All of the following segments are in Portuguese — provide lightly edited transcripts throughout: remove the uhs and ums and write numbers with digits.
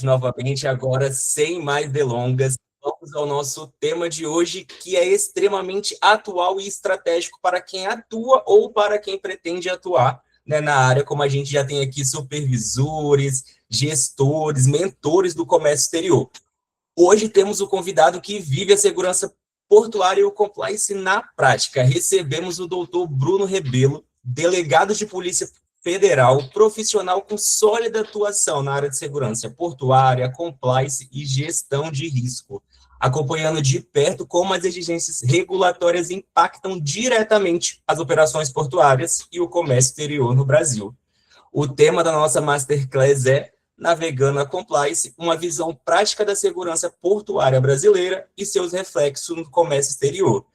Novamente, agora sem mais delongas, vamos ao nosso tema de hoje, que é extremamente atual e estratégico para quem atua ou para quem pretende atuar, né, na área, como a gente já tem aqui supervisores, gestores, mentores do comércio exterior. Hoje temos o convidado que vive a segurança portuária e o compliance na prática. Recebemos o doutor Bruno Rebelo, delegado de Polícia Federal, profissional com sólida atuação na área de segurança portuária, compliance e gestão de risco, acompanhando de perto como as exigências regulatórias impactam diretamente as operações portuárias e o comércio exterior no Brasil. O tema da nossa Masterclass é Navegando a Compliance, uma visão prática da segurança portuária brasileira e seus reflexos no comércio exterior.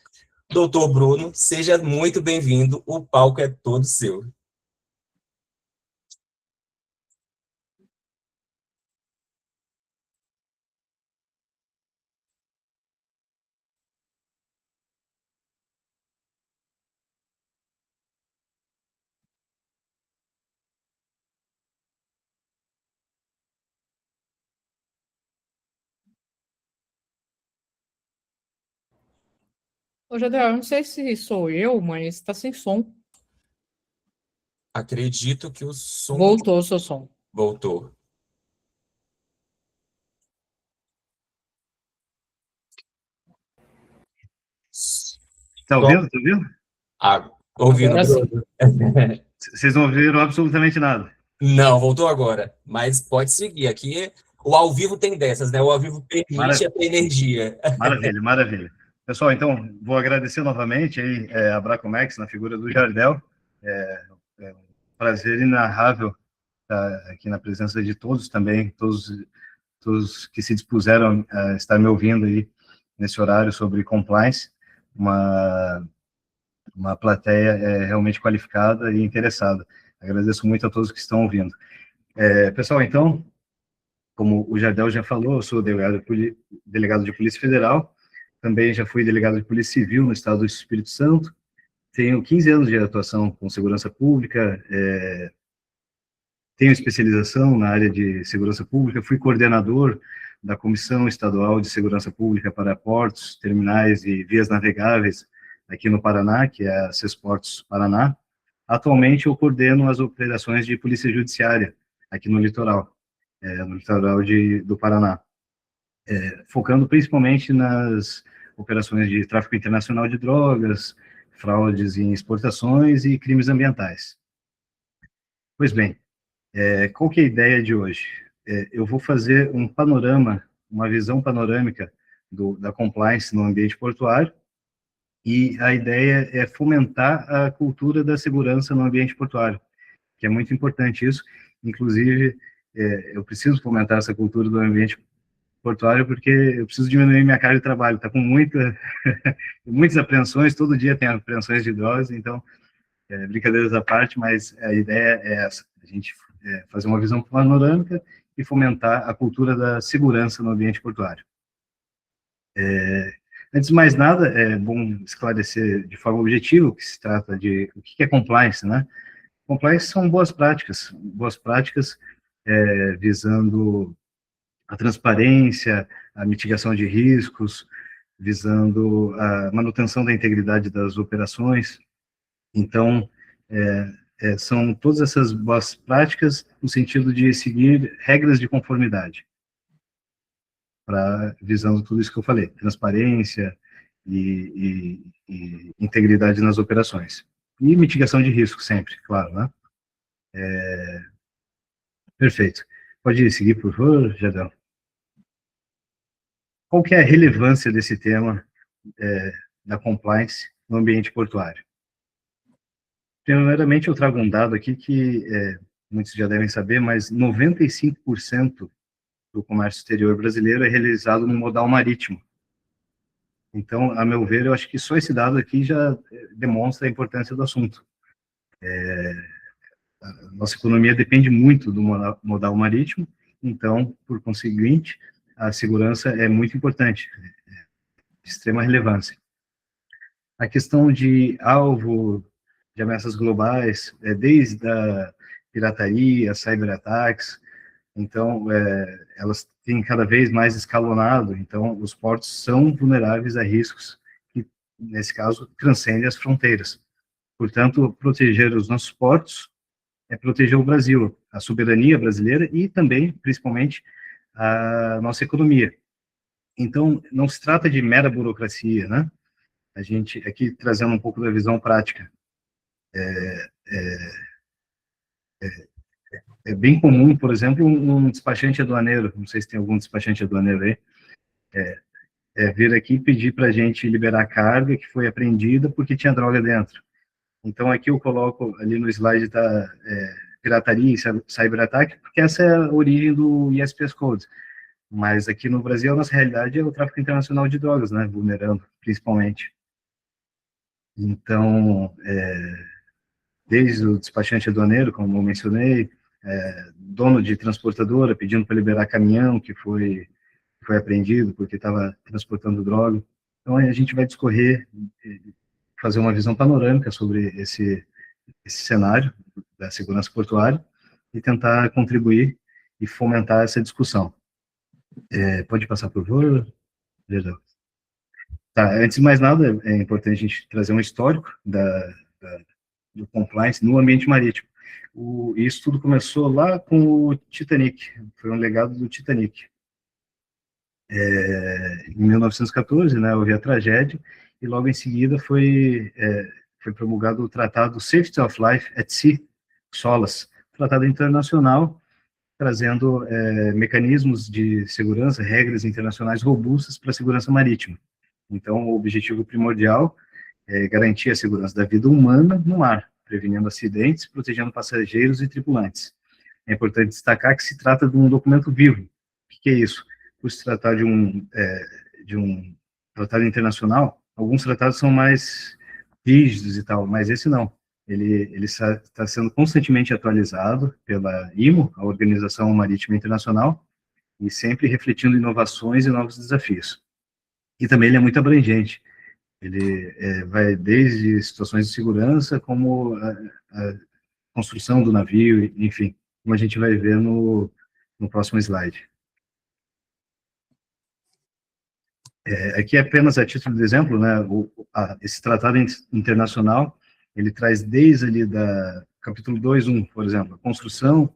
Doutor Bruno, seja muito bem-vindo, o palco é todo seu. Ô, Jadel, eu não sei se sou eu, mas tá sem som. Acredito que o som Voltou o seu som. voltou. Tá ouvindo? Tá ouvindo? Ouvindo, Agora sim. Bruno. Vocês não ouviram absolutamente nada. Não, voltou agora, mas pode seguir. Aqui, o ao vivo tem dessas, né? O ao vivo permite a energia. Maravilha, maravilha. Pessoal, então, vou agradecer novamente aí, a Bracomex, na figura do Jardel. É um prazer inarrável estar aqui na presença de todos também, todos que se dispuseram a estar me ouvindo aí nesse horário sobre compliance, uma plateia realmente qualificada e interessada. Agradeço muito a todos que estão ouvindo. Pessoal, então, como o Jardel já falou, eu sou delegado de Polícia Federal, também já fui delegado de Polícia Civil no estado do Espírito Santo, tenho 15 anos de atuação com segurança pública, tenho especialização na área de segurança pública, fui coordenador da Comissão Estadual de Segurança Pública para Portos, Terminais e Vias Navegáveis aqui no Paraná, que é a Sesportos Paraná. Atualmente eu coordeno as operações de polícia judiciária aqui no litoral do Paraná, focando principalmente nas operações de tráfico internacional de drogas, fraudes em exportações e crimes ambientais. Pois bem, qual que é a ideia de hoje? Eu vou fazer um panorama, uma visão panorâmica da compliance no ambiente portuário, e a ideia é fomentar a cultura da segurança no ambiente portuário, que é muito importante isso. Inclusive, eu preciso fomentar essa cultura do ambiente portuário porque eu preciso diminuir minha carga de trabalho. Está com muitas apreensões, todo dia tem apreensões de drogas, então, brincadeiras à parte, mas a ideia é essa, a gente fazer uma visão panorâmica e fomentar a cultura da segurança no ambiente portuário. Antes de mais nada, é bom esclarecer de forma objetiva o que se trata de, o que é compliance, né? Compliance são boas práticas visando a transparência, a mitigação de riscos, visando a manutenção da integridade das operações. Então, são todas essas boas práticas no sentido de seguir regras de conformidade, visando tudo isso que eu falei, transparência e integridade nas operações. E mitigação de risco sempre, claro, né? Perfeito. Pode seguir, por favor, Jadel. Qual que é a relevância desse tema da compliance no ambiente portuário? Primeiramente, eu trago um dado aqui que muitos já devem saber, mas 95% do comércio exterior brasileiro é realizado no modal marítimo. Então, a meu ver, eu acho que só esse dado aqui já demonstra a importância do assunto. A nossa economia depende muito do modal marítimo, então, por conseguinte, a segurança é muito importante, de extrema relevância. A questão de alvo de ameaças globais, desde a pirataria, cyberataques, Então, elas têm cada vez mais escalonado, então os portos são vulneráveis a riscos que, nesse caso, transcendem as fronteiras. Portanto, proteger os nossos portos é proteger o Brasil, a soberania brasileira e também, principalmente, a nossa economia. Então, não se trata de mera burocracia, né? A gente, aqui, trazendo um pouco da visão prática, é bem comum, por exemplo, um despachante aduaneiro, não sei se tem algum despachante aduaneiro aí, vir aqui e pedir para a gente liberar a carga que foi apreendida porque tinha droga dentro. Então, aqui eu coloco, ali no slide, tá, pirataria e cyberataque, porque essa é a origem do ISPS Code. Mas aqui no Brasil, a nossa realidade é o tráfico internacional de drogas, né, vulnerando, principalmente. Então, desde o despachante aduaneiro, como eu mencionei, dono de transportadora pedindo para liberar caminhão que foi apreendido porque estava transportando droga. Então, a gente vai discorrer, fazer uma visão panorâmica sobre esse cenário da segurança portuária e tentar contribuir e fomentar essa discussão. Pode passar, por favor? Tá, antes de mais nada, é importante a gente trazer um histórico do compliance no ambiente marítimo. Isso tudo começou lá com o Titanic, foi um legado do Titanic. Em 1914, né, houve a tragédia, e logo em seguida foi promulgado o Tratado Safety of Life at Sea, SOLAS, tratado internacional, trazendo mecanismos de segurança, regras internacionais robustas para a segurança marítima. Então, o objetivo primordial é garantir a segurança da vida humana no mar, prevenindo acidentes, protegendo passageiros e tripulantes. É importante destacar que se trata de um documento vivo. O que é isso? Por se tratar de um tratado internacional, alguns tratados são mais rígidos e tal, mas esse não. Ele está sendo constantemente atualizado pela IMO, a Organização Marítima Internacional, e sempre refletindo inovações e novos desafios. E também ele é muito abrangente. Ele vai desde situações de segurança, como a construção do navio, enfim, como a gente vai ver no próximo slide. Aqui apenas a título de exemplo, né, esse tratado internacional, ele traz desde ali capítulo 2.1, por exemplo,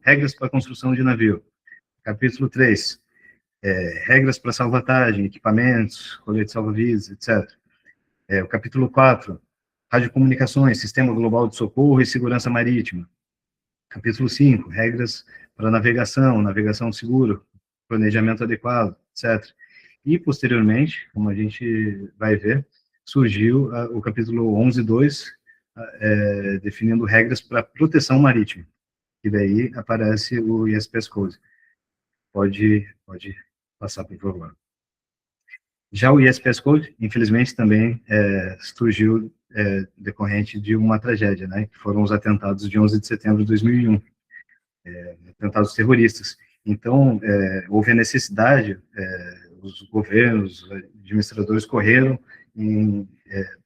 regras para a construção de navio. Capítulo 3, regras para salvatagem, equipamentos, colete salva-vidas, etc. O capítulo 4, radiocomunicações, sistema global de socorro e segurança marítima. Capítulo 5, regras para navegação segura, planejamento adequado, etc. E, posteriormente, como a gente vai ver, surgiu o capítulo 11.2, definindo regras para proteção marítima, e daí aparece o ISPS Code. Pode passar, por favor. Já o ISPS Code, infelizmente, também surgiu decorrente de uma tragédia, né, que foram os atentados de 11 de setembro de 2001, atentados terroristas. Então, houve a necessidade, os governos, os administradores correram em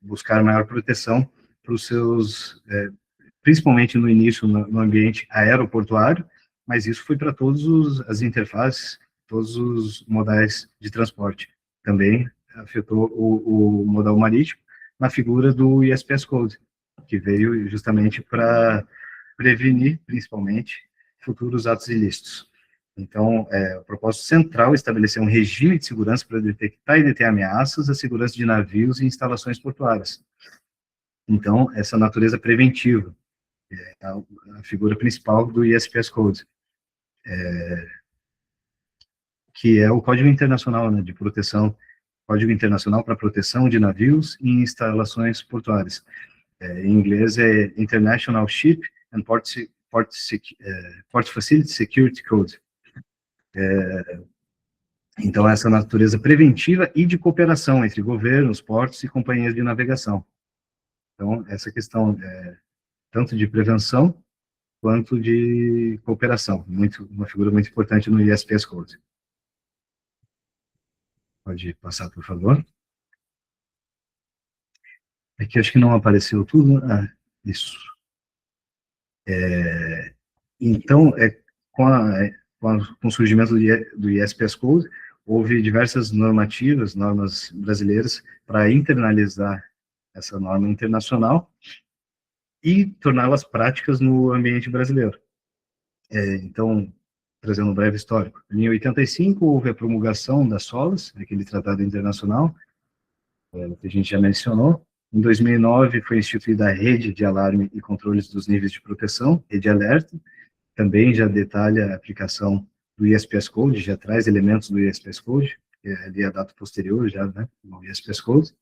buscar maior proteção para os seus, principalmente no início, no ambiente aeroportuário, mas isso foi para todas as interfaces, todos os modais de transporte. Também afetou o modal marítimo na figura do ISPS Code, que veio justamente para prevenir, principalmente, futuros atos ilícitos. Então, o propósito central é estabelecer um regime de segurança para detectar e deter ameaças à segurança de navios e instalações portuárias. Então, essa natureza preventiva é a figura principal do ISPS Code, que é o Código Internacional, né, de Proteção, Código Internacional para Proteção de Navios e Instalações Portuárias. Em inglês é International Ship and Port Facility Security Code. Então, essa natureza preventiva e de cooperação entre governos, portos e companhias de navegação. Então, essa questão tanto de prevenção quanto de cooperação, uma figura muito importante no ISPS Code. Pode passar, por favor. Aqui acho que não apareceu tudo. Isso. Então, com o surgimento do ISPS Code, houve diversas normas brasileiras para internalizar essa norma internacional e torná-las práticas no ambiente brasileiro. Então, trazendo um breve histórico, em 85 houve a promulgação das SOLAS, aquele tratado internacional, que a gente já mencionou. Em 2009 foi instituída a Rede de Alarme e Controles dos Níveis de Proteção, Rede Alerta, também já detalha a aplicação do ISPS Code, já traz elementos do ISPS Code, que é ali a data posterior já, né, no ISPS Code.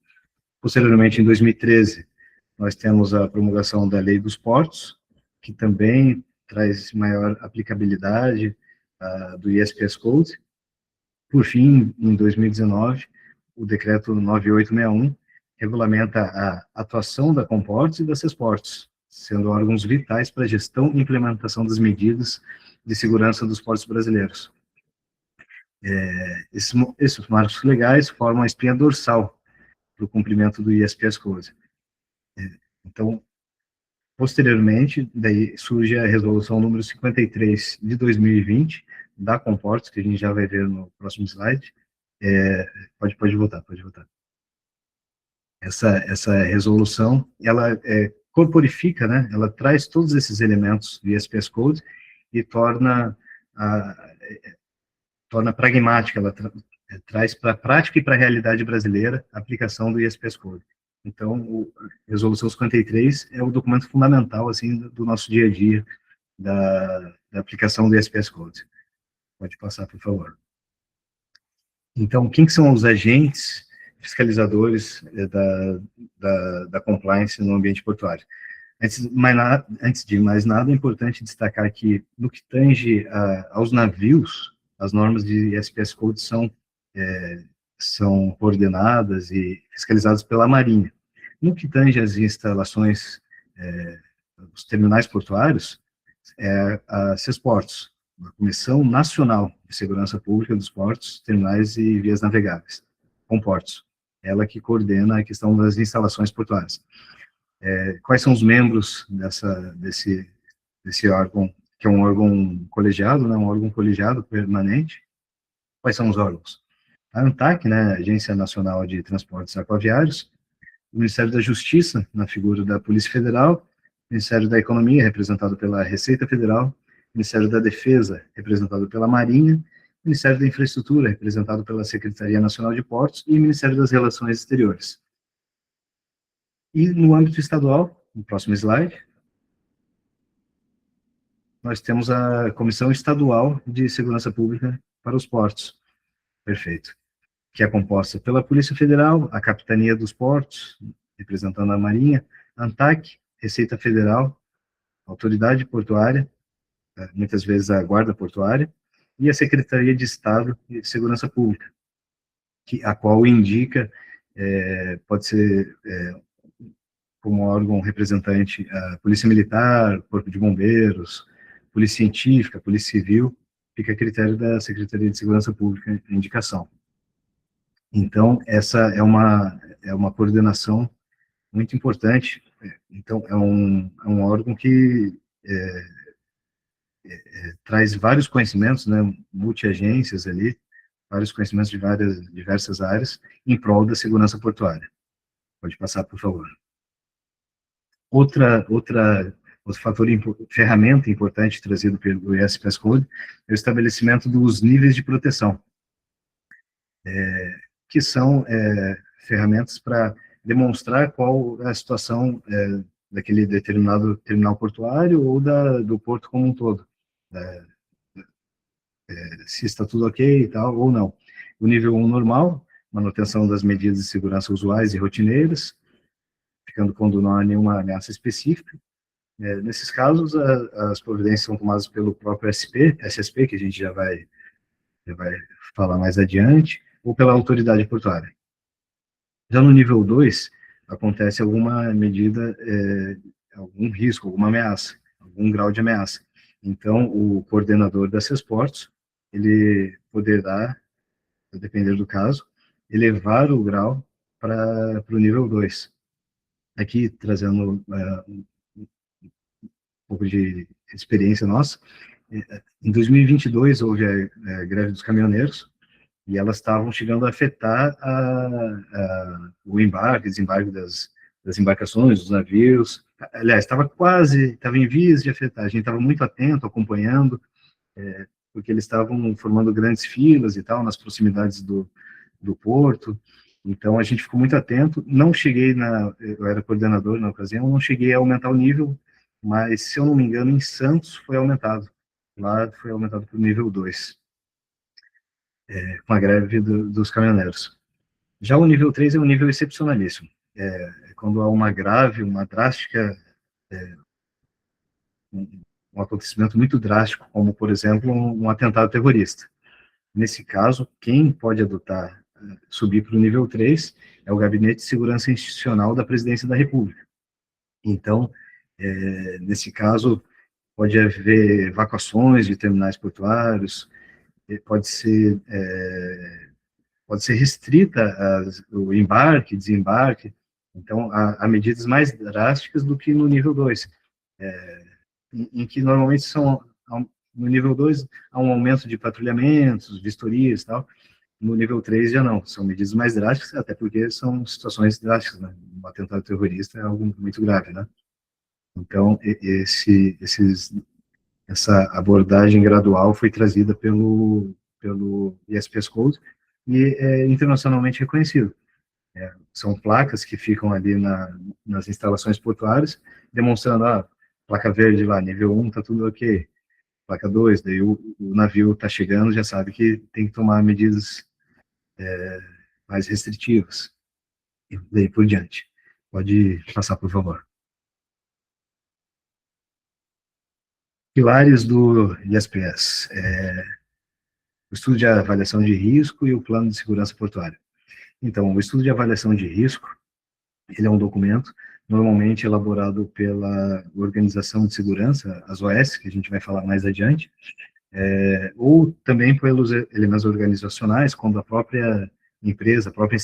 Posteriormente, em 2013, nós temos a promulgação da Lei dos Portos, que também traz maior aplicabilidade do ISPS Code. Por fim, em 2019, o Decreto 9861 regulamenta a atuação da Comportes e da Sesportes, sendo órgãos vitais para a gestão e implementação das medidas de segurança dos portos brasileiros. Esses marcos legais formam a espinha dorsal para o cumprimento do ISPS Code. Então, posteriormente, daí surge a resolução número 53 de 2020, da Comportes, que a gente já vai ver no próximo slide. Pode voltar. Essa resolução, ela corporifica, né, ela traz todos esses elementos do ISPS Code e torna pragmática, ela traz para a prática e para a realidade brasileira a aplicação do ISPS Code. Então, a Resolução 53 é o documento fundamental, assim, do nosso dia a dia, da aplicação do ISPS Code. Pode passar, por favor. Então, quem que são os agentes fiscalizadores da compliance no ambiente portuário? Antes de mais nada, é importante destacar que, no que tange aos navios, as normas de ISPS Code são coordenadas e fiscalizadas pela Marinha. No que tange às instalações, os terminais portuários, a Sesportos, a Comissão Nacional de Segurança Pública dos Portos, Terminais e Vias Navegáveis, Comportos, ela que coordena a questão das instalações portuárias. Quais são os membros desse órgão, que é um órgão colegiado, né, um órgão colegiado permanente? Quais são os órgãos? A ANTAC, né, Agência Nacional de Transportes Aquaviários, o Ministério da Justiça, na figura da Polícia Federal, o Ministério da Economia, representado pela Receita Federal, o Ministério da Defesa, representado pela Marinha, o Ministério da Infraestrutura, representado pela Secretaria Nacional de Portos, e o Ministério das Relações Exteriores. E no âmbito estadual, no próximo slide, nós temos a Comissão Estadual de Segurança Pública para os Portos. Perfeito. Que é composta pela Polícia Federal, a Capitania dos Portos, representando a Marinha, a ANTAC, Receita Federal, Autoridade Portuária, muitas vezes a Guarda Portuária, e a Secretaria de Estado de Segurança Pública, a qual indica, pode ser como órgão representante a Polícia Militar, Corpo de Bombeiros, Polícia Científica, Polícia Civil, fica a critério da Secretaria de Segurança Pública a indicação. Então, essa é uma coordenação muito importante. Então, é um órgão que traz vários conhecimentos, né, multi-agências ali, vários conhecimentos de diversas áreas, em prol da segurança portuária. Pode passar, por favor. Outro fator, ferramenta importante trazido pelo ISPS Code é o estabelecimento dos níveis de proteção, que são ferramentas para demonstrar qual é a situação daquele determinado terminal portuário ou do porto como um todo. Se está tudo ok e tal, ou não. O nível 1 normal, manutenção das medidas de segurança usuais e rotineiras, ficando quando não há nenhuma ameaça específica. Nesses casos, as providências são tomadas pelo próprio SSP, que a gente já vai falar mais adiante, ou pela autoridade portuária. Já no nível 2, acontece alguma medida, algum risco, alguma ameaça, algum grau de ameaça. Então, o coordenador da Sesportos, ele poderá, a depender do caso, elevar o grau para o nível 2. Aqui, trazendo um pouco de experiência nossa, Em 2022 houve a greve dos caminhoneiros, e elas estavam chegando a afetar o embarque, desembarque das embarcações, dos navios. Aliás, estava em vias de afetar. A gente estava muito atento, acompanhando, porque eles estavam formando grandes filas e tal, nas proximidades do porto. Então, a gente ficou muito atento. Não cheguei eu era coordenador na ocasião, não cheguei a aumentar o nível, mas, se eu não me engano, em Santos foi aumentado. Lá foi aumentado para o nível 2. Com a greve dos caminhoneiros. Já o nível 3 é um nível excepcionalíssimo. Quando há uma grave, uma drástica, um acontecimento muito drástico, como, por exemplo, um atentado terrorista. Nesse caso, quem pode subir para o nível 3 é o Gabinete de Segurança Institucional da Presidência da República. Então, nesse caso, pode haver evacuações de terminais portuários, pode ser restrita o embarque, desembarque. Então, há medidas mais drásticas do que no nível 2, em que normalmente no nível 2 há um aumento de patrulhamentos, vistorias e tal. No nível 3 já não, são medidas mais drásticas, até porque são situações drásticas, né? Um atentado terrorista é algo muito grave, né? Então, essa abordagem gradual foi trazida pelo ISPS Code e é internacionalmente reconhecido. São placas que ficam ali nas instalações portuárias, demonstrando, placa verde lá, nível 1, tá tudo ok. Placa 2, daí o navio está chegando, já sabe que tem que tomar medidas mais restritivas, e daí por diante. Pode passar, por favor. Pilares do ISPS. O estudo de avaliação de risco e o plano de segurança portuária. Então, o estudo de avaliação de risco, ele é um documento normalmente elaborado pela Organização de Segurança, as OS, que a gente vai falar mais adiante, ou também pelos elementos organizacionais, quando a própria empresa, a própria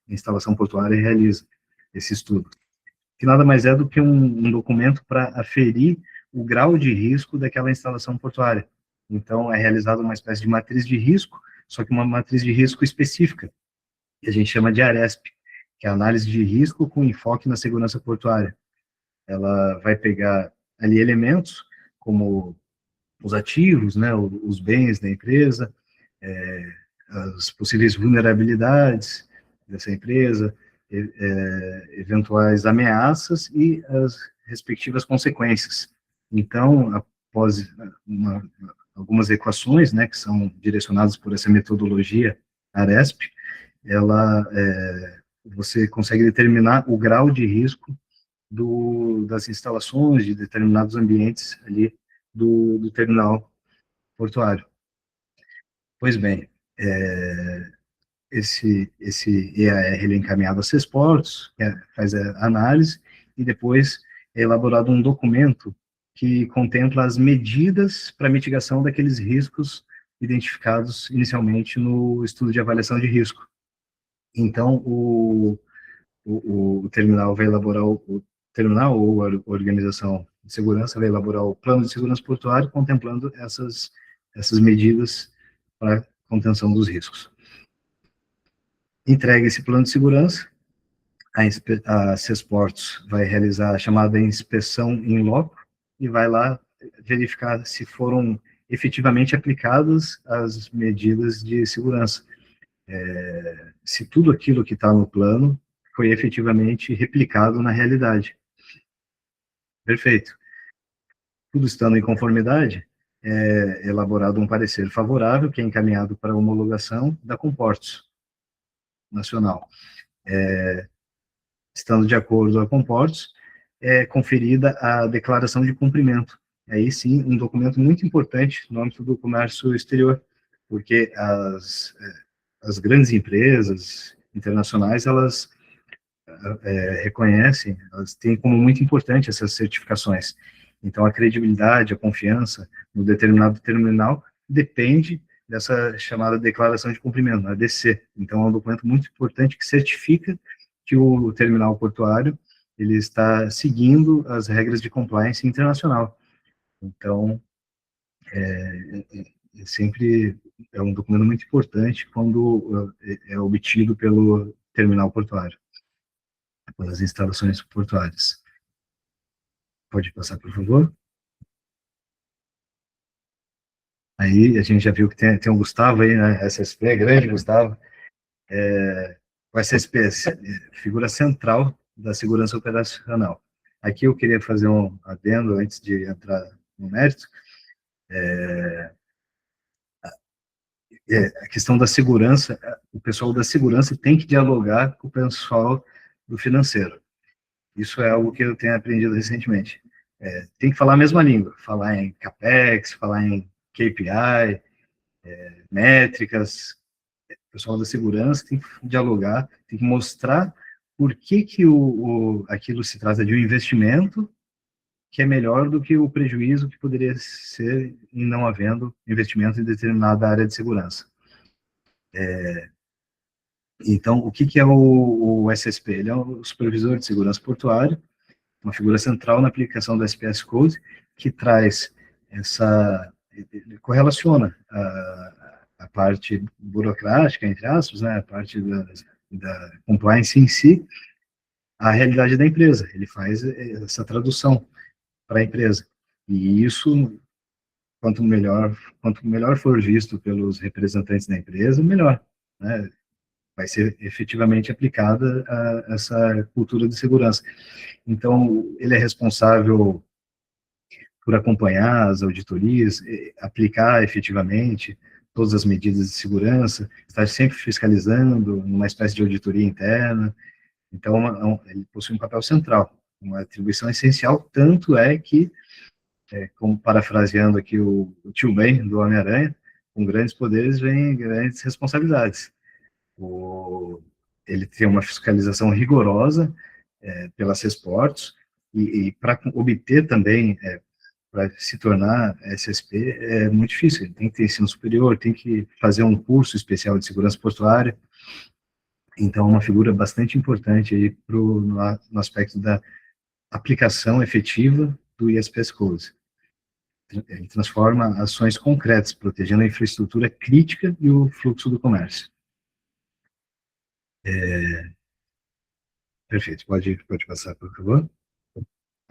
instalação portuária realiza esse estudo. Que nada mais é do que um documento para aferir o grau de risco daquela instalação portuária. Então, é realizada uma espécie de matriz de risco, só que uma matriz de risco específica, que a gente chama de ARESP, que é a análise de risco com enfoque na segurança portuária. Ela vai pegar ali elementos como os ativos, né, os bens da empresa, as possíveis vulnerabilidades dessa empresa, eventuais ameaças e as respectivas consequências. Então, após algumas equações, né, que são direcionadas por essa metodologia ARESP, você consegue determinar o grau de risco das instalações, de determinados ambientes ali do terminal portuário. Pois bem, esse EAR ele é encaminhado a CESPORTS, faz a análise, e depois é elaborado um documento que contempla as medidas para mitigação daqueles riscos identificados inicialmente no estudo de avaliação de risco. Então, o terminal vai elaborar, o terminal ou a organização de segurança vai elaborar o plano de segurança portuária, contemplando essas medidas para contenção dos riscos. Entrega esse plano de segurança, a CESPORTS vai realizar a chamada inspeção in loco e vai lá verificar se foram efetivamente aplicadas as medidas de segurança. Se tudo aquilo que está no plano foi efetivamente replicado na realidade. Perfeito. Tudo estando em conformidade, é elaborado um parecer favorável, que é encaminhado para a homologação da Comportos Nacional. Estando de acordo a Comportos, é conferida a declaração de cumprimento. Aí sim, um documento muito importante no âmbito do comércio exterior, porque as grandes empresas internacionais, elas reconhecem, elas têm como muito importante essas certificações. Então, a credibilidade, a confiança no determinado terminal depende dessa chamada declaração de cumprimento, a DC. Então, é um documento muito importante que certifica que o terminal portuário ele está seguindo as regras de compliance internacional. Então, sempre é um documento muito importante quando é obtido pelo terminal portuário, pelas instalações portuárias. Pode passar, por favor? Aí a gente já viu que tem o Gustavo aí, né? SSP, grande Gustavo. O SSP, figura central da segurança operacional. Aqui eu queria fazer um adendo antes de entrar no mérito. A questão da segurança, o pessoal da segurança tem que dialogar com o pessoal do financeiro. Isso é algo que eu tenho aprendido recentemente. Tem que falar a mesma língua, falar em CAPEX, falar em KPI, métricas. O pessoal da segurança tem que dialogar, tem que mostrar por que aquilo se trata de um investimento que é melhor do que o prejuízo que poderia ser em não havendo investimento em determinada área de segurança. Então, o que é o SSP? Ele é o Supervisor de Segurança Portuária, uma figura central na aplicação do SPS Code, que traz correlaciona a parte burocrática, entre aspas, né, a parte da compliance em si, à realidade da empresa. Ele faz essa tradução para a empresa. E isso, quanto melhor for visto pelos representantes da empresa, melhor, né? Vai ser efetivamente aplicada essa cultura de segurança. Então, ele é responsável por acompanhar as auditorias, aplicar efetivamente todas as medidas de segurança, estar sempre fiscalizando, numa espécie de auditoria interna. Então, ele possui um papel central, uma atribuição essencial, tanto é que, como parafraseando aqui o tio Ben do Homem-Aranha, com grandes poderes vem grandes responsabilidades. Ele tem uma fiscalização rigorosa pelas Sesportos, e para obter também, para se tornar SSP, é muito difícil. Ele tem que ter ensino superior, tem que fazer um curso especial de segurança portuária. Então, é uma figura bastante importante aí no aspecto da aplicação efetiva do ISPS Code. Ele transforma ações concretas, protegendo a infraestrutura crítica e o fluxo do comércio. Perfeito, pode passar, por favor.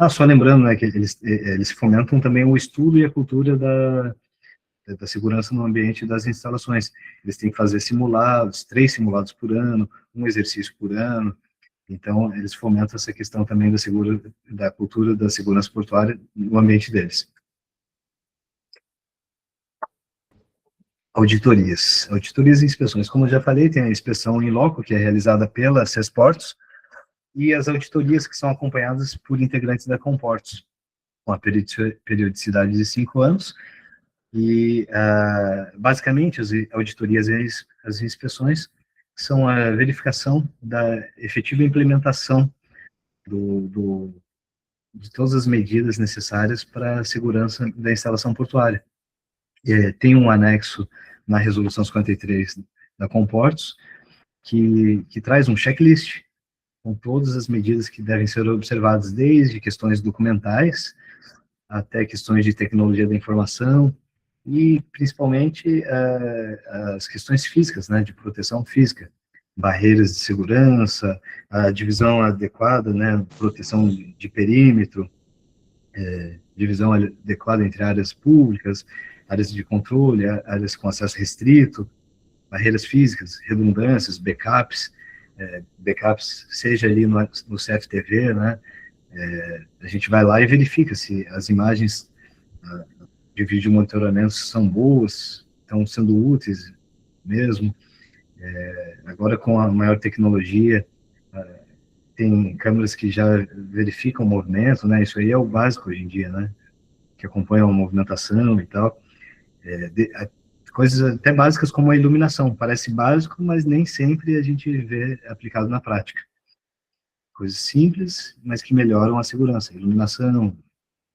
Só lembrando, né, que eles fomentam também o estudo e a cultura da segurança no ambiente das instalações. Eles têm que fazer 3 simulados por ano, um exercício por ano. Então, eles fomentam essa questão também da cultura da segurança portuária no ambiente deles. Auditorias e inspeções. Como eu já falei, tem a inspeção in loco, que é realizada pela Sesportos, e as auditorias que são acompanhadas por integrantes da Comportos, com a periodicidade de 5 anos, e basicamente as auditorias e as inspeções são a verificação da efetiva implementação de todas as medidas necessárias para a segurança da instalação portuária. Tem um anexo na Resolução 53 da Comportos, que traz um checklist com todas as medidas que devem ser observadas, desde questões documentais até questões de tecnologia da informação e, principalmente, as questões físicas, né, de proteção física, barreiras de segurança, a divisão adequada, né, proteção de perímetro, divisão adequada entre áreas públicas, áreas de controle, áreas com acesso restrito, barreiras físicas, redundâncias, backups, seja ali no CFTV, né, a gente vai lá e verifica se as imagens de vídeo monitoramento são boas, estão sendo úteis mesmo. Agora, com a maior tecnologia, tem câmeras que já verificam o movimento, né, isso aí é o básico hoje em dia, né, que acompanham a movimentação e tal. Coisas até básicas como a iluminação, parece básico, mas nem sempre a gente vê aplicado na prática. Coisas simples, mas que melhoram a segurança, iluminação,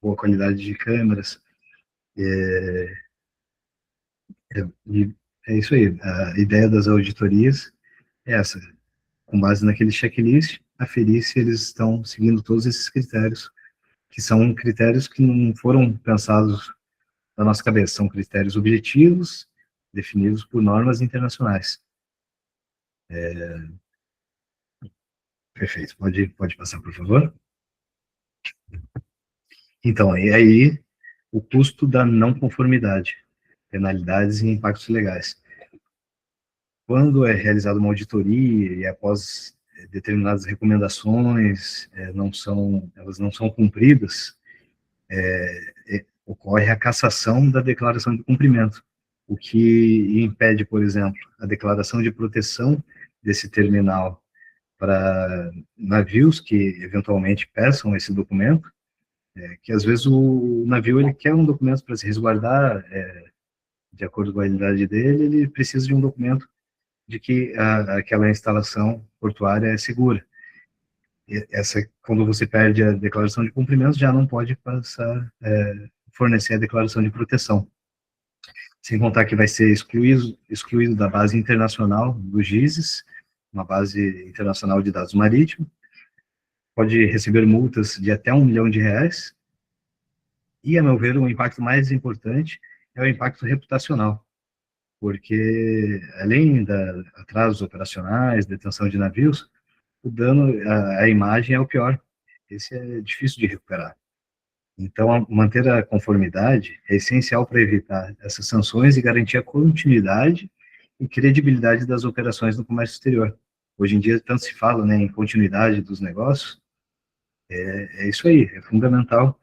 boa qualidade de câmeras, e é isso aí. A ideia das auditorias é essa, com base naquele checklist, aferir se eles estão seguindo todos esses critérios, que são critérios que não foram pensados da nossa cabeça, são critérios objetivos, definidos por normas internacionais. Perfeito, pode passar, por favor. Então, e aí, o custo da não conformidade, penalidades e impactos legais. Quando é realizada uma auditoria e após determinadas recomendações elas não são cumpridas, ocorre a cassação da declaração de cumprimento, o que impede, por exemplo, a declaração de proteção desse terminal para navios que eventualmente peçam esse documento, que às vezes o navio ele quer um documento para se resguardar, de acordo com a validade dele, ele precisa de um documento de que aquela instalação portuária é segura. Quando você perde a declaração de cumprimento, já não pode passar, fornecer a declaração de proteção. Sem contar que vai ser excluído da base internacional do GISES, uma base internacional de dados marítimos, pode receber multas de até R$1 milhão, e, a meu ver, o impacto mais importante é o impacto reputacional, porque, além da atrasos operacionais, detenção de navios, o dano à imagem é o pior. Esse é difícil de recuperar. Então, manter a conformidade é essencial para evitar essas sanções e garantir a continuidade e credibilidade das operações no comércio exterior. Hoje em dia, tanto se fala, né, em continuidade dos negócios, é isso aí, é fundamental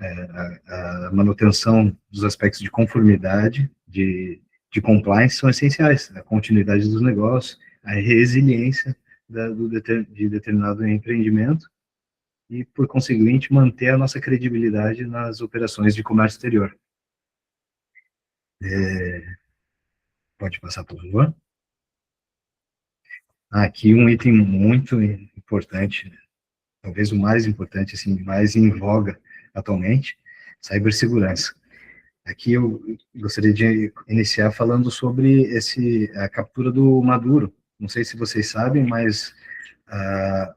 a manutenção dos aspectos de conformidade, de compliance, são essenciais, a continuidade dos negócios, a resiliência de determinado empreendimento e, por conseguinte, manter a nossa credibilidade nas operações de comércio exterior. Pode passar, por favor. Aqui um item muito importante, talvez o mais importante, assim, mais em voga atualmente, cibersegurança. Aqui eu gostaria de iniciar falando sobre a captura do Maduro. Não sei se vocês sabem, mas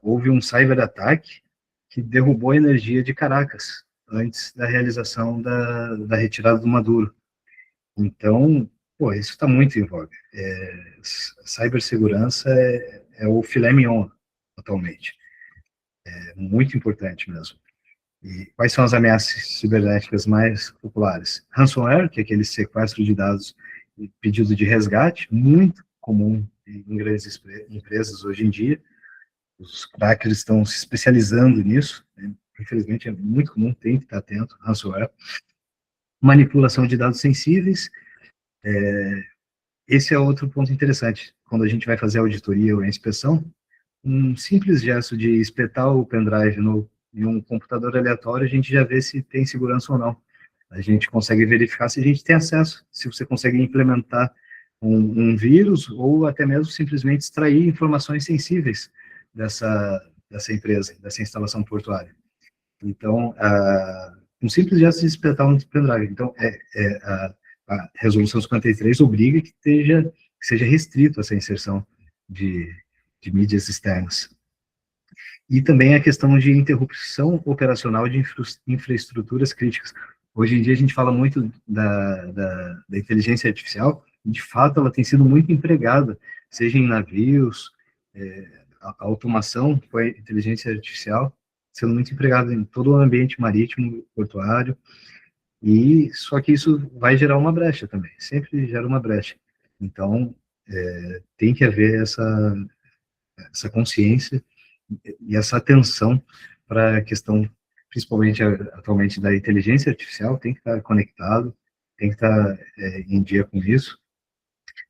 houve um cyberataque que derrubou a energia de Caracas antes da realização da retirada do Maduro. Então, isso está muito em voga. Cibersegurança é o filé mignon atualmente. É muito importante mesmo. E quais são as ameaças cibernéticas mais populares? Ransomware, que é aquele sequestro de dados e pedido de resgate, muito comum em grandes empresas hoje em dia. Os crackers estão se especializando nisso, né? Infelizmente é muito comum, tem que estar atento, ransomware. Manipulação de dados sensíveis, esse é outro ponto interessante. Quando a gente vai fazer a auditoria ou a inspeção, um simples gesto de espetar o pendrive em um computador aleatório, a gente já vê se tem segurança ou não. A gente consegue verificar se a gente tem acesso, se você consegue implementar um vírus ou até mesmo simplesmente extrair informações sensíveis dessa empresa, dessa instalação portuária. Então, um simples gesto de espetar um pendrive. Então, a Resolução 53 obriga que seja restrito essa inserção de mídias externas. E também a questão de interrupção operacional de infraestruturas críticas. Hoje em dia a gente fala muito da inteligência artificial, e de fato ela tem sido muito empregada, seja em navios, a automação com a inteligência artificial, sendo muito empregada em todo o ambiente marítimo, portuário, e só que isso vai gerar uma brecha também, sempre gera uma brecha. Então, tem que haver essa consciência e essa atenção para a questão, principalmente atualmente, da inteligência artificial, tem que estar conectado, tem que estar em dia com isso.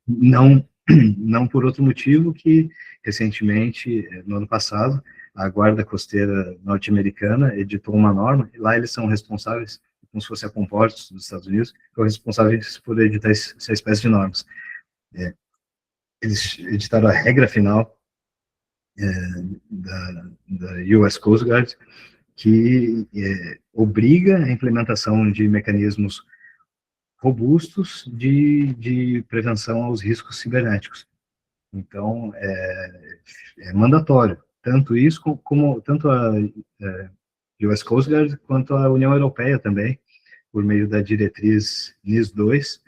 Não por outro motivo que, recentemente, no ano passado, a Guarda Costeira norte-americana editou uma norma, e lá eles são responsáveis, como se fosse a Comportos dos Estados Unidos, são responsáveis por editar essa espécie de normas. Eles editaram a regra final da US Coast Guard, que obriga a implementação de mecanismos robustos de prevenção aos riscos cibernéticos. Então, é mandatório, tanto isso como tanto a US Coast Guard quanto a União Europeia também por meio da diretriz NIS2,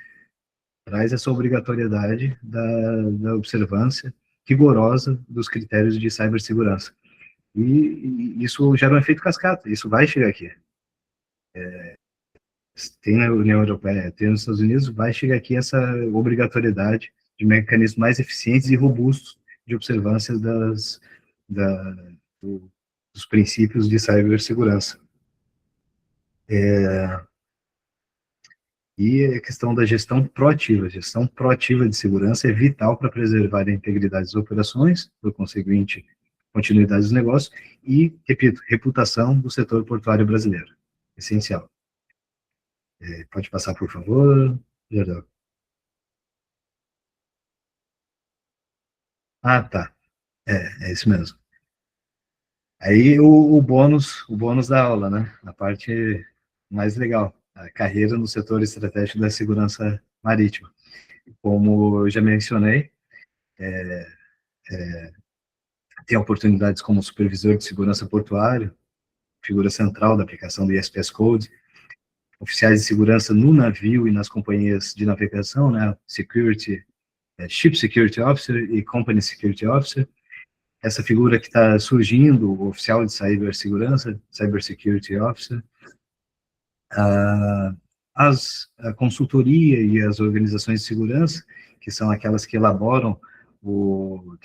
traz essa obrigatoriedade da observância rigorosa dos critérios de cibersegurança. E isso gera um efeito cascata, isso vai chegar aqui. Tem na União Europeia, tem nos Estados Unidos, vai chegar aqui essa obrigatoriedade de mecanismos mais eficientes e robustos de observância dos princípios de cibersegurança. E a questão da gestão proativa. A gestão proativa de segurança é vital para preservar a integridade das operações, por conseguinte, continuidade dos negócios e, repito, reputação do setor portuário brasileiro. Essencial. Pode passar, por favor, Jardel. Ah, tá. É isso mesmo. Aí o bônus da aula, né? A parte mais legal, a carreira no setor estratégico da segurança marítima. Como eu já mencionei, tem oportunidades como supervisor de segurança portuário, figura central da aplicação do ISPS Code, oficiais de segurança no navio e nas companhias de navegação, né? Ship Security Officer e Company Security Officer. Essa figura que está surgindo, o oficial de cibersegurança, Cyber Security Officer, a consultoria e as organizações de segurança, que são aquelas que elaboram o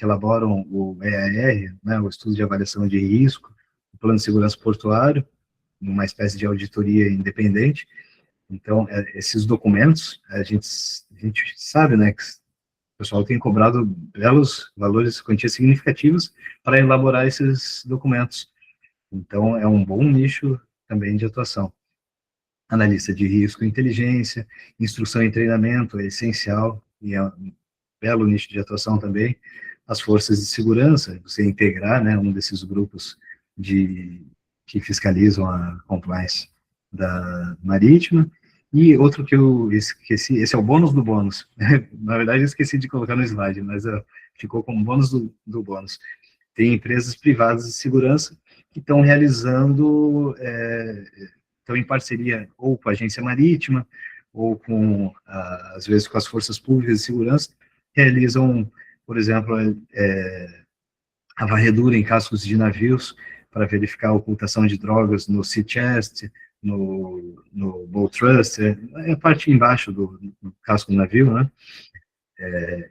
EAR, né, o Estudo de Avaliação de Risco, o Plano de Segurança Portuário, uma espécie de auditoria independente. Então, esses documentos, a gente sabe, né, que o pessoal tem cobrado belos valores, quantias significativas para elaborar esses documentos. Então, é um bom nicho também de atuação. Analista de risco e inteligência, instrução e treinamento é essencial, e é um belo nicho de atuação também. As forças de segurança, você integrar, né, um desses grupos que fiscalizam a compliance da marítima. E outro que eu esqueci, esse é o bônus do bônus. Na verdade, eu esqueci de colocar no slide, mas ficou como bônus do bônus. Tem empresas privadas de segurança que estão realizando, estão em parceria ou com a agência marítima, ou com, às vezes, com as forças públicas de segurança, realizam, por exemplo, a varredura em cascos de navios para verificar a ocultação de drogas no sea chest, no bow thruster, é a parte embaixo do casco do navio, né?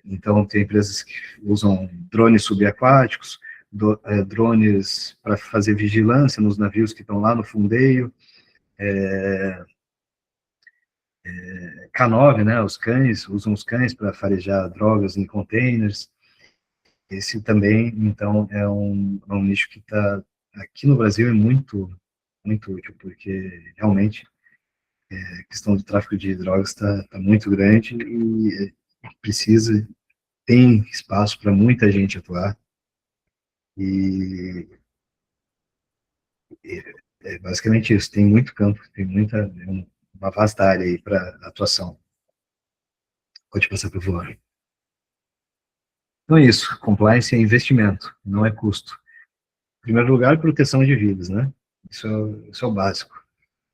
Então, tem empresas que usam drones subaquáticos, drones para fazer vigilância nos navios que estão lá no fundeio, K9, né, os cães, usam os cães para farejar drogas em containers. Esse também, então, é um nicho que está, aqui no Brasil, é muito útil, porque realmente a questão do tráfico de drogas está muito grande e tem espaço para muita gente atuar. E é basicamente isso, tem muito campo, tem uma vasta área aí para atuação. Pode passar, por favor. Então é isso, compliance é investimento, não é custo. Em primeiro lugar, proteção de vidas, né? Isso é o básico.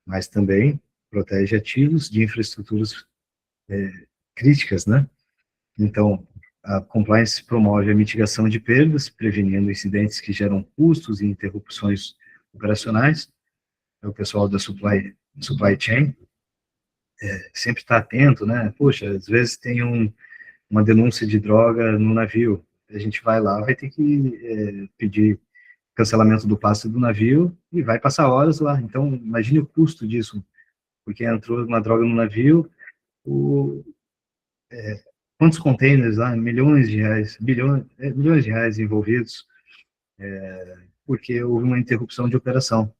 Mas também protege ativos de infraestruturas críticas, né? Então, a compliance promove a mitigação de perdas, prevenindo incidentes que geram custos e interrupções operacionais. O pessoal da supply chain sempre está atento, né? Poxa, às vezes tem uma denúncia de droga no navio, a gente vai lá, vai ter que pedir cancelamento do passe do navio e vai passar horas lá. Então, imagine o custo disso, porque entrou uma droga no navio, quantos containers lá, milhões de reais, milhões de reais envolvidos, porque houve uma interrupção de operação.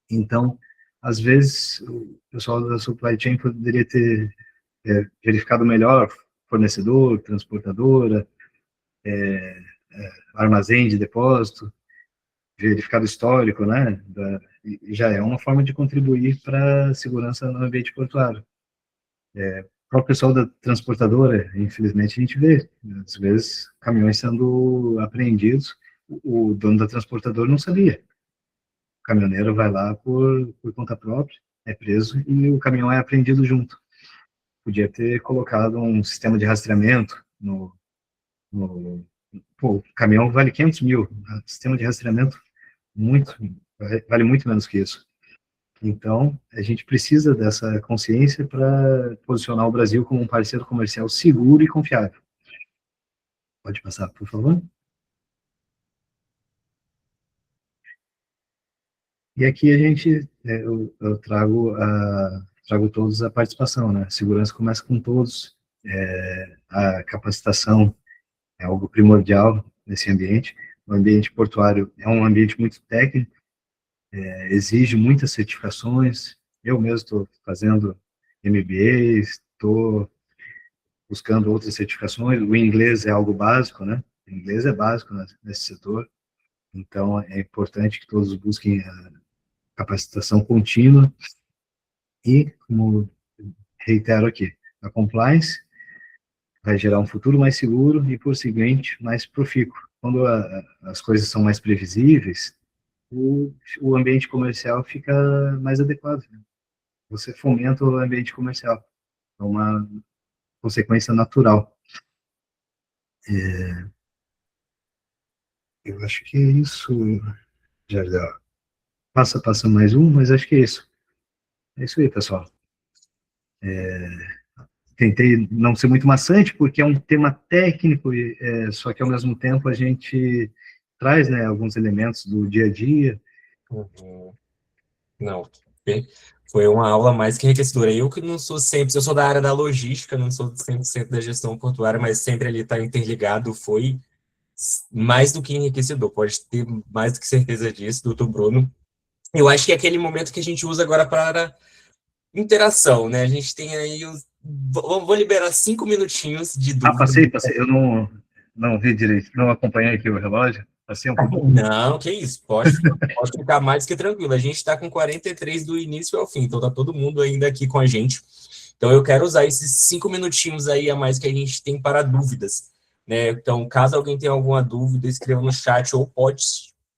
Então, às vezes, o pessoal da supply chain poderia ter verificado melhor fornecedor, transportadora, armazém de depósito, verificado histórico, né? Já é uma forma de contribuir para a segurança no ambiente portuário. Para o pessoal da transportadora, infelizmente, a gente vê, às vezes, caminhões sendo apreendidos, o dono da transportadora não sabia. O caminhoneiro vai lá por conta própria, é preso e o caminhão é apreendido junto. Podia ter colocado um sistema de rastreamento Pô, o caminhão vale 500 mil, né? Sistema de rastreamento vale muito menos que isso. Então, a gente precisa dessa consciência para posicionar o Brasil como um parceiro comercial seguro e confiável. Pode passar, por favor. E aqui eu trago todos a participação, né? Segurança começa com todos, a capacitação é algo primordial nesse ambiente. O ambiente portuário é um ambiente muito técnico, exige muitas certificações. Eu mesmo estou fazendo MBA, estou buscando outras certificações. O inglês é algo básico, né? O inglês é básico nesse setor, então é importante que todos busquem a capacitação contínua e, como reitero aqui, a compliance vai gerar um futuro mais seguro e, por seguinte, mais profícuo. Quando as coisas são mais previsíveis, o ambiente comercial fica mais adequado, né? Você fomenta o ambiente comercial. É uma consequência natural. Eu acho que é isso, Jardel. Passa mais um, mas acho que é isso. É isso aí, pessoal. Tentei não ser muito maçante, porque é um tema técnico, só que, ao mesmo tempo, a gente traz, né, alguns elementos do dia a dia. Uhum. Não, foi uma aula mais que enriquecedora. Eu que não sou sempre, eu sou da área da logística, não sou 100% da gestão portuária, mas sempre ali está interligado, foi mais do que enriquecedor, pode ter mais do que certeza disso, doutor Bruno. Eu acho que é aquele momento que a gente usa agora para interação, né? A gente tem aí vou liberar 5 minutinhos de dúvida. Passei, eu não vi direito, não acompanhei aqui o relógio, passei um pouquinho. Não, que isso, pode ficar mais que tranquilo. A gente está com 43 do início ao fim, então tá todo mundo ainda aqui com a gente. Então eu quero usar esses 5 minutinhos aí a mais que a gente tem para dúvidas, né? Então, caso alguém tenha alguma dúvida, escreva no chat ou pode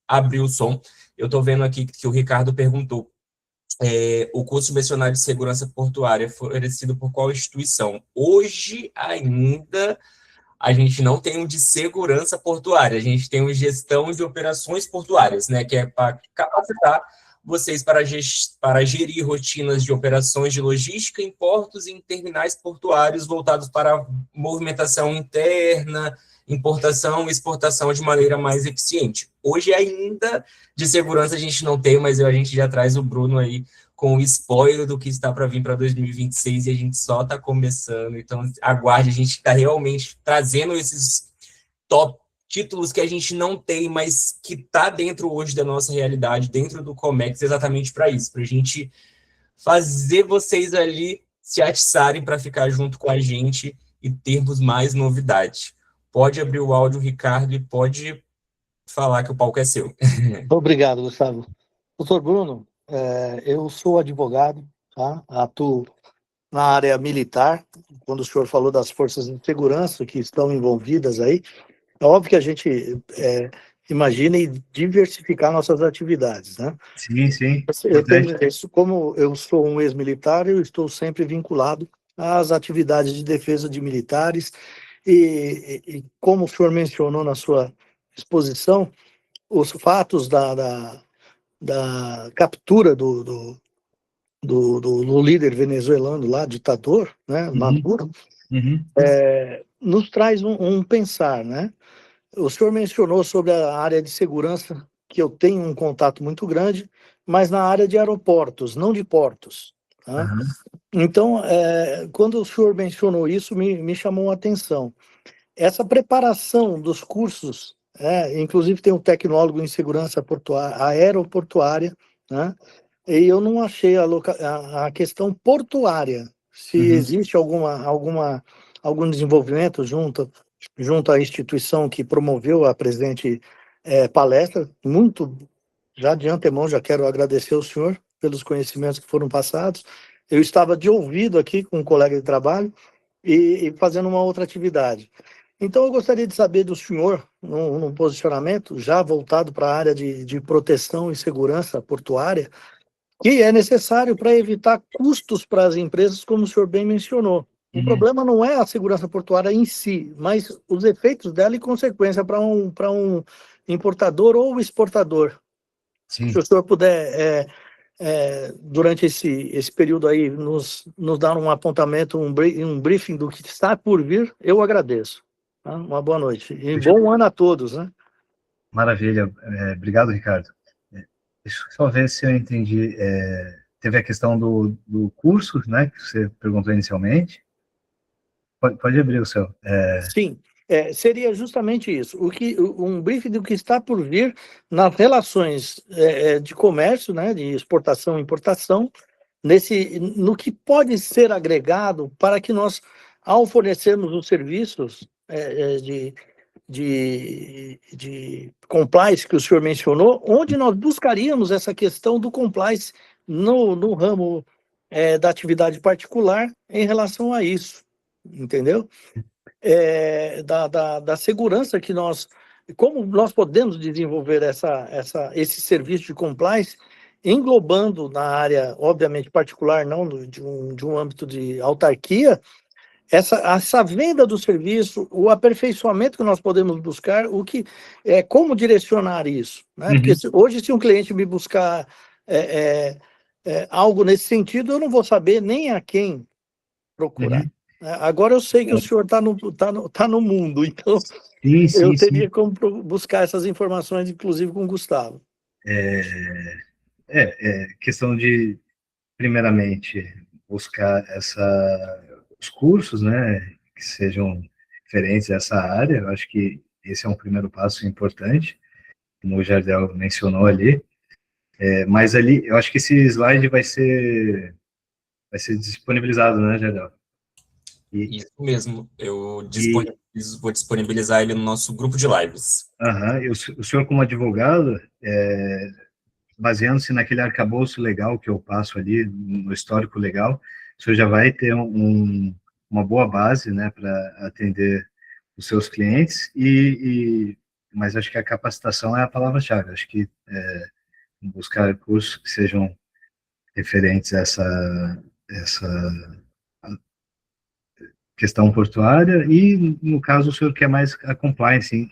abrir o som. Eu estou vendo aqui que o Ricardo perguntou, o curso subvencionado de segurança portuária foi oferecido por qual instituição? Hoje ainda a gente não tem um de segurança portuária, a gente tem um de gestão de operações portuárias, né, que é para capacitar vocês para gerir rotinas de operações de logística em portos e em terminais portuários voltados para movimentação interna, importação e exportação de maneira mais eficiente. Hoje ainda de segurança a gente não tem, mas a gente já traz o Bruno aí com o spoiler do que está para vir para 2026 e a gente só está começando, então aguarde, a gente está realmente trazendo esses top títulos que a gente não tem, mas que está dentro hoje da nossa realidade, dentro do Comex, exatamente para isso, para a gente fazer vocês ali se atiçarem para ficar junto com a gente e termos mais novidades. Pode abrir o áudio, Ricardo, e pode falar que o palco é seu. Obrigado, Gustavo. Doutor Bruno, eu sou advogado, tá? Atuo na área militar. Quando o senhor falou das forças de segurança que estão envolvidas aí, é óbvio que a gente imagina e diversificar nossas atividades, né? Sim. Como eu sou um ex-militar, eu estou sempre vinculado às atividades de defesa de militares e como o senhor mencionou na sua exposição, os fatos da captura do líder venezuelano lá, ditador, né, Maduro, nos traz um pensar, né? O senhor mencionou sobre a área de segurança, que eu tenho um contato muito grande, mas na área de aeroportos, não de portos. Tá? Então, quando o senhor mencionou isso, me chamou a atenção. Essa preparação dos cursos, inclusive tem um tecnólogo em segurança aeroportuária, né? E eu não achei a questão portuária, se existe algum desenvolvimento junto à instituição que promoveu a presente palestra. Já de antemão, já quero agradecer ao senhor pelos conhecimentos que foram passados. Eu estava de ouvido aqui com um colega de trabalho e fazendo uma outra atividade. Então, eu gostaria de saber do senhor, num posicionamento já voltado para a área de proteção e segurança portuária, que é necessário para evitar custos para as empresas, como o senhor bem mencionou. O problema não é a segurança portuária em si, mas os efeitos dela e consequência para um importador ou exportador. Sim. Se o senhor puder, durante esse período aí, nos dar um apontamento, um briefing do que está por vir, eu agradeço. Tá? Uma boa noite. E bom ano a todos, né? Maravilha. Obrigado, Ricardo. Deixa eu só ver se eu entendi. Teve a questão do curso, né, que você perguntou inicialmente. Pode abrir o seu. Sim, seria justamente isso. Um briefing do que está por vir nas relações de comércio, né, de exportação e importação, no que pode ser agregado para que nós, ao fornecermos os serviços de compliance que o senhor mencionou, onde nós buscaríamos essa questão do compliance no ramo da atividade particular em relação a isso, entendeu? Da segurança que como nós podemos desenvolver esse serviço de compliance, englobando na área, obviamente, particular, não de um âmbito de autarquia, essa venda do serviço, o aperfeiçoamento que nós podemos buscar, como direcionar isso, né? Porque hoje, se um cliente me buscar algo nesse sentido, eu não vou saber nem a quem procurar. Agora eu sei que o senhor está no mundo, então eu teria como buscar essas informações, inclusive com o Gustavo. Questão de, primeiramente, buscar os cursos, né, que sejam diferentes dessa área. Eu acho que esse é um primeiro passo importante, como o Jardel mencionou ali. Mas ali, eu acho que esse slide vai ser disponibilizado, né, Jardel? Isso mesmo, vou disponibilizar ele no nosso grupo de lives. O senhor, como advogado, baseando-se naquele arcabouço legal que eu passo ali, no histórico legal, o senhor já vai ter uma boa base, né, para atender os seus clientes, mas acho que a capacitação é a palavra-chave. Acho que buscar cursos que sejam referentes a essa questão portuária e, no caso, o senhor quer mais a compliance,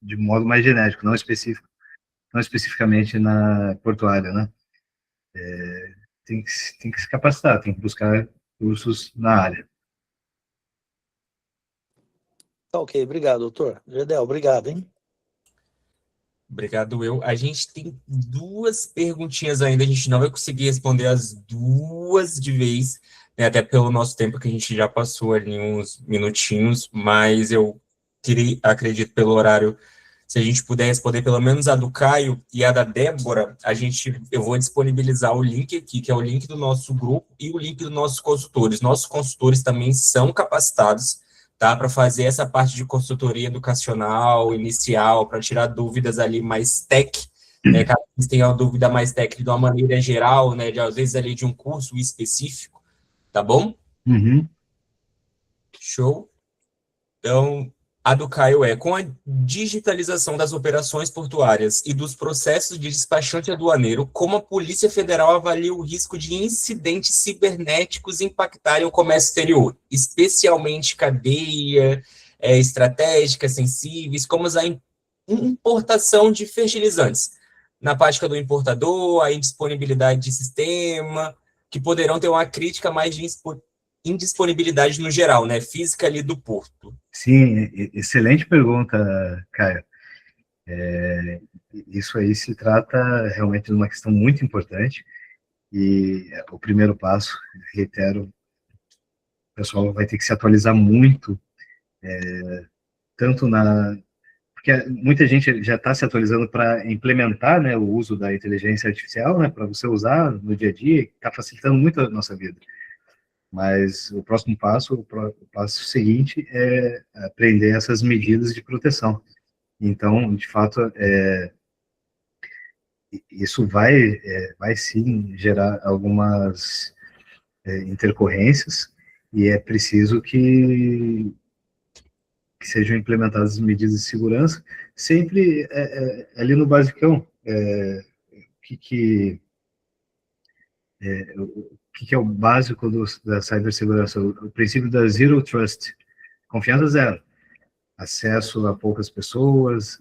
de modo mais genérico, não especificamente na portuária, né? Tem que se capacitar, tem que buscar cursos na área. Tá ok, obrigado, doutor. Gedel, obrigado, hein? Obrigado, A gente tem 2 perguntinhas ainda, a gente não vai conseguir responder as 2 de vez, né, até pelo nosso tempo que a gente já passou ali uns minutinhos, mas eu acredito pelo horário, se a gente puder responder pelo menos a do Caio e a da Débora, eu vou disponibilizar o link aqui, que é o link do nosso grupo e o link dos nossos consultores. Nossos consultores também são capacitados, tá, para fazer essa parte de consultoria educacional, inicial, para tirar dúvidas ali mais tech, né, caso vocês tenham uma dúvida mais técnica de uma maneira geral, né, às vezes ali de um curso específico, tá bom? Show. Então, a do Caio com a digitalização das operações portuárias e dos processos de despachante aduaneiro, como a Polícia Federal avalia o risco de incidentes cibernéticos impactarem o comércio exterior, especialmente cadeia estratégica, sensíveis, como a importação de fertilizantes, na prática do importador, a indisponibilidade de sistema, que poderão ter uma crítica mais de indisponibilidade no geral, né, física ali do porto. Sim, excelente pergunta, Caio. Isso aí se trata realmente de uma questão muito importante, e o primeiro passo, reitero, o pessoal vai ter que se atualizar muito, tanto porque muita gente já está se atualizando para implementar, né, o uso da inteligência artificial, né, para você usar no dia a dia, está facilitando muito a nossa vida. Mas o próximo passo, o passo seguinte é aprender essas medidas de proteção. Então, de fato, isso vai sim gerar algumas intercorrências, e é preciso que sejam implementadas medidas de segurança, sempre ali no basicão, que o que é o básico da cibersegurança? O princípio da Zero Trust, confiança zero, acesso a poucas pessoas,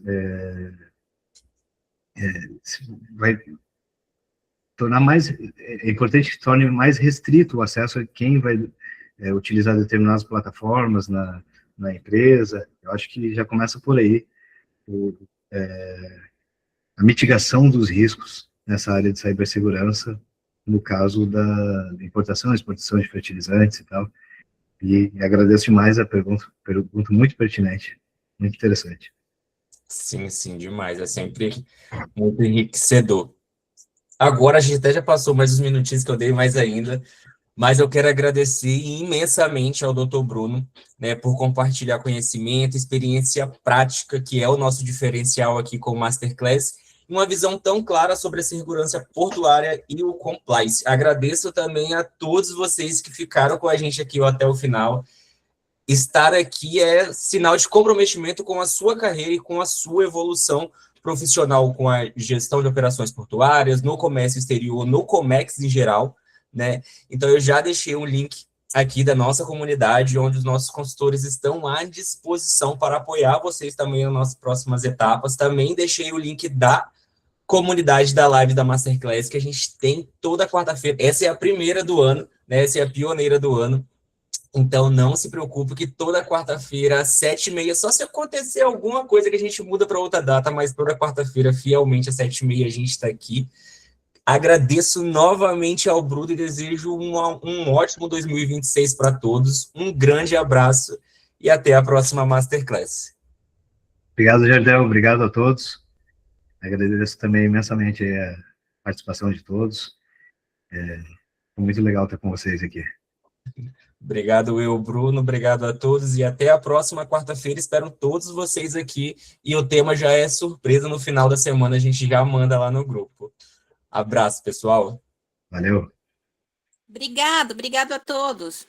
vai tornar mais, é importante que torne mais restrito o acesso a quem vai utilizar determinadas plataformas na empresa. Eu acho que já começa por aí, a mitigação dos riscos nessa área de cibersegurança, no caso da importação e exportação de fertilizantes e tal. E agradeço demais a pergunta muito pertinente, muito interessante. Sim, sim, demais. É sempre muito enriquecedor. Agora a gente até já passou mais uns minutinhos que eu dei mais ainda, mas eu quero agradecer imensamente ao Dr. Bruno, né, por compartilhar conhecimento, experiência prática, que é o nosso diferencial aqui com o Masterclass, e uma visão tão clara sobre a segurança portuária e o compliance. Agradeço também a todos vocês que ficaram com a gente aqui até o final. Estar aqui é sinal de comprometimento com a sua carreira e com a sua evolução profissional, com a gestão de operações portuárias, no comércio exterior, no Comex em geral, né? Então, eu já deixei um link aqui da nossa comunidade, onde os nossos consultores estão à disposição para apoiar vocês também nas nossas próximas etapas. Também deixei o link da comunidade da live da Masterclass, que a gente tem toda quarta-feira. Essa é a primeira do ano, né? Essa é a pioneira do ano. Então, não se preocupe que toda quarta-feira, às 7h30, só se acontecer alguma coisa que a gente muda para outra data, mas toda quarta-feira, fielmente, às 7h30, a gente está aqui. Agradeço novamente ao Bruno e desejo um ótimo 2026 para todos. Um grande abraço e até a próxima Masterclass. Obrigado, Jardel. Obrigado a todos. Agradeço também imensamente a participação de todos. Foi muito legal estar com vocês aqui. Obrigado, Bruno. Obrigado a todos e até a próxima quarta-feira. Espero todos vocês aqui. E o tema já é surpresa no final da semana. A gente já manda lá no grupo. Abraço, pessoal. Valeu. Obrigado a todos.